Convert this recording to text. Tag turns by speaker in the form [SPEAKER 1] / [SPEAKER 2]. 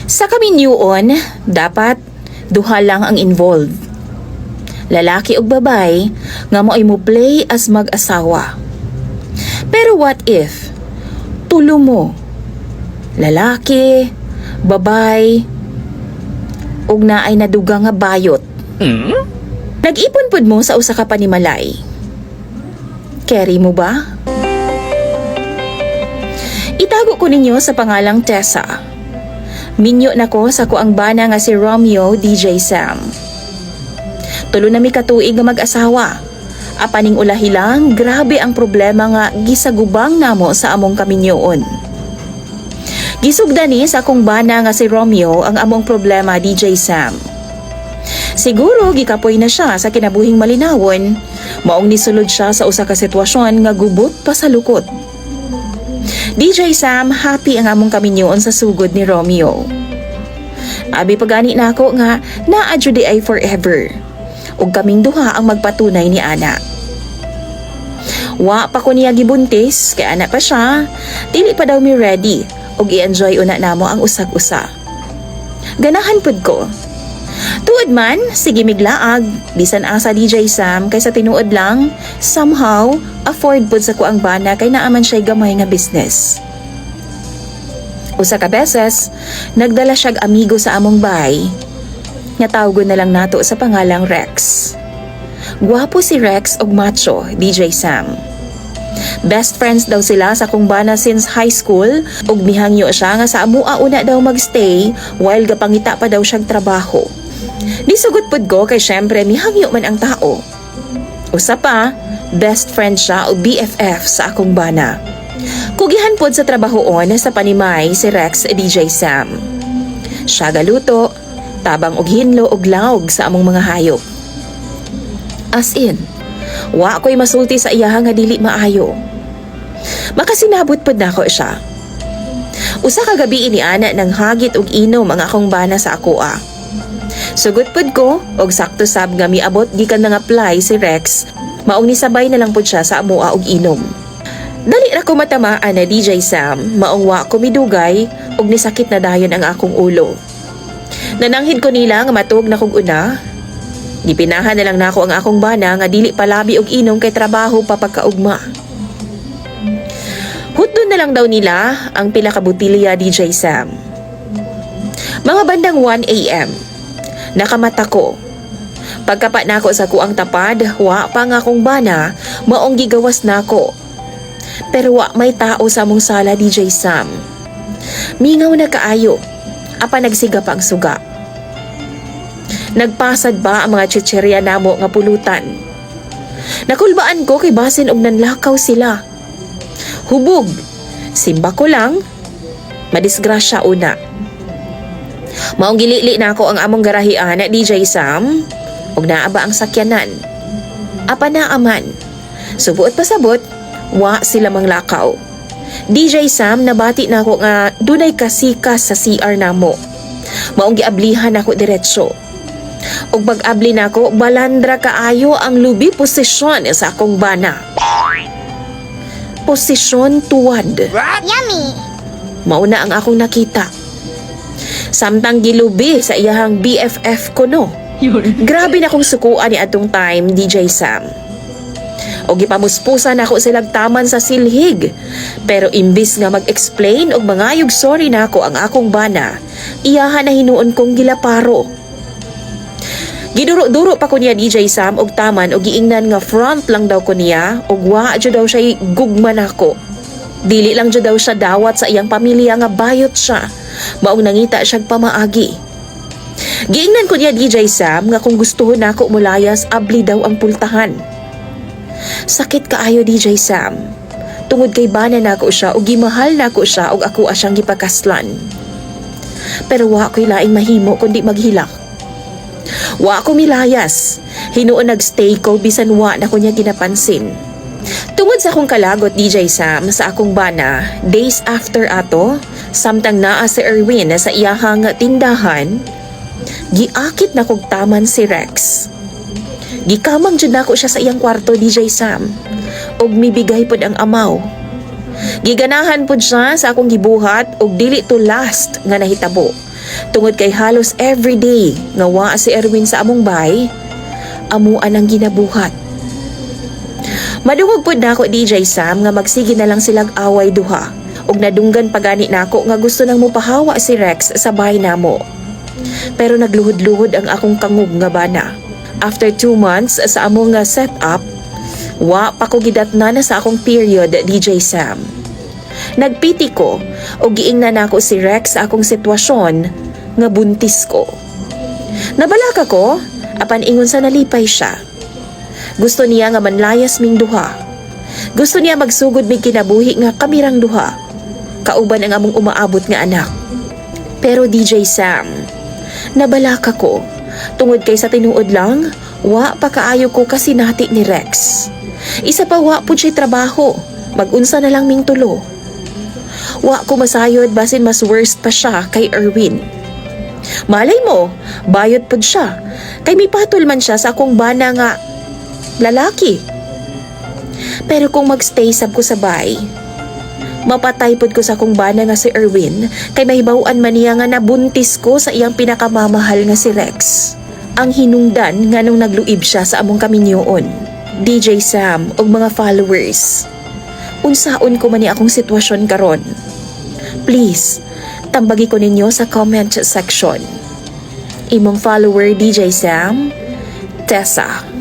[SPEAKER 1] Sa kaminyuon, dapat duha lang ang involved. Lalaki ug babay nga mo'y mo play as mag-asawa. Pero what if tulo mo, lalaki, babay, ug naay naduga nga bayot? Nag-ipon pud mo sa usa ka panimalay. Carry mo ba? Itago ko ninyo sa pangalang Tessa. Minyo nako sa kuang bana nga si Romeo DJ Sam. Tulo na mi katuig nga mag-asawa. Apaning ulahi lang, grabe ang problema nga gisagubang namo sa among kaminyoon. Gisugdani sa akong bana nga si Romeo ang among problema DJ Sam. Siguro gikapoy na siya sa kinabuhing malinawon, maong nisulod siya sa usa ka sitwasyon nga gubot pa sa lukot. DJ Sam, happy ang among kaminyoon sa sugod ni Romeo. Abi pagani na ako nga naa-jud ay forever. Ug kaming duha ang magpatunay ni ana. Wa pa ko niya gibuntis kay ana pa siya, dili pa daw mi ready ug i-enjoy una namo ang usag-usa. Ganahan pud ko. Tuod man, sige miglaag, bisan asa DJ Sam kaysa tinuod lang, somehow afford pud sa kuang bana kay naaman siya gamay nga business. Usa ka beses, nagdala siyag amigo sa among bahay. Nga tawgon na lang nato sa pangalang Rex. Gwapo si Rex og macho, DJ Sam. Best friends daw sila sa kung bana since high school ug mihangyo siya nga sa amua una daw magstay while gapangita pa daw siyag trabaho. Disugot pud ko kay syempre mihangyo man ang tao. Usa pa, best friend siya o BFF sa akong bana. Kugihan pod sa trabahoon sa panimay si Rex DJ Sam. Siya galuto, tabang og hinlo og laog sa among mga hayop. As in, wa ko'y masulti sa iyaha nga dili maayo. Makasinabot pod nako siya. Usa ka gabi ini ana nang hagit og inom ang akong bana sa akoa. Sugot pod ko og sakto sab nga miabot gikan nga apply si Rex, maong nisabay na lang pod siya sa amoa og inom. Dali ra ko matamaan na DJ Sam, maong wa ko midugay og nisakit na dayon ang akong ulo. Nananghid ko nila nga matug na kog una. Gipinahan na lang nako ang akong bana nga dili palabi og inom kay trabaho pa pagkaugma. Hutdon na lang daw nila ang pila ka botilya DJ Sam. Mga bandang 1 AM, nakamata ko. Pagkapat nako sa kuang tapad, wa pa nga akong bana, maong gigawas nako. Pero wa may tao sa among sala DJ Sam. Mingaw na kaayo, apa nagsiga pa ang suga. Nagpasad ba ang mga chicherya namo nga pulutan? Nakulbaan ko kay basin og nanlakaw sila. Hubog, simba ko lang, madisgrasya una. Maong gilili na ako ang among garahian na DJ Sam, og naaba ang sakyanan. Apa na aman, subuot pasabot, wa sila manglakaw. DJ Sam, nabati na ako nga dunay kasikas sa CR namo. Maong giablihan ako diretsyo. Og pag-abli na ako, balandra kaayo ang lubi posisyon sa akong bana. Posisyon tuwad.
[SPEAKER 2] Yummy!
[SPEAKER 1] Mauna ang akong nakita. Samtang gilubi sa iyahang BFF ko no. Grabe na kong sukuan ni atong time, DJ Sam. O gipamuspusan ako silang taman sa silhig. Pero imbis nga mag-explain og mangayog sorry na ako ang akong bana, iyahan na hinuon kong gilaparo. Giduro-duro pa ko niya DJ Sam og taman og giingnan nga front lang daw ko niya og wa jud daw siya gugman ako. Dili lang jud daw siya dawat sa iyang pamilya nga bayot siya. Maong nangita siyag pamaagi. Giingnan ko niya DJ Sam nga kung gustuhon nako mulayas abli daw ang pultahan. Sakit kaayo DJ Sam. Tungod kay bana nako siya og gimahal nako siya og ako asyang gipakaslan. Pero wa ko'y laing mahimo kundi maghilak. Wa ako milayas. Hinuon nagstay ko bisan wa na ko niya ginapansin. Tungod sa akong kalagot DJ Sam sa akong bana, days after ato, samtang naa si Erwin sa iyahang tindahan, giakit na kog taman si Rex. Gikamang jud nako siya sa iyang kwarto DJ Sam og mibigay pod ang amaw. Giganahan pod siya sa akong gibuhat og dili to last nga nahitabo. Tungod kay halos everyday nga wa si Erwin sa among bay, amuan ang ginabuhat. Madungog pud nako DJ Sam nga magsige na lang silang away duha ug nadunggan pagani nako nga gusto nang mopahawa si Rex sa bahay namo. Pero nagluhod-luhod ang akong kangug nga bana. After 2 months sa among nga setup, wa pa ko gidatna na sa akong period DJ Sam. Nagpiti ko o giingnan nako si Rex sa akong sitwasyon nga buntis ko. Nabalaka ko apan ingon sa nalipay siya. Gusto niya nga manlayas ming duha. Gusto niya magsugod mig kinabuhi nga kamirang duha. Kauban ang among umaabot nga anak. Pero DJ Sam, nabalaka ko tungod kay sa tinuod lang, wa pa kaayo ko kasinati ni Rex. Isa pa wa pud siya trabaho, mag-unsa na lang ming tulo. Wa ko masayod basin mas worst pa siya kay Erwin. Malay mo, bayot pud siya. Kay mipatol man siya sa akong bana nga lalaki. Pero kung magstay sab ko sa bay, mapatay pud ko sa akong bana nga si Erwin kay mahibaw-an man niya nga nabuntis ko sa iyang pinakamamahal nga si Rex. Ang hinungdan nga nung nagluib siya sa among kaminyoon. DJ Sam ug mga followers, unsaon ko man ni akong sitwasyon karon? Please, tambagi ko ninyo sa comment section. Imong follower DJ Sam, Tessa.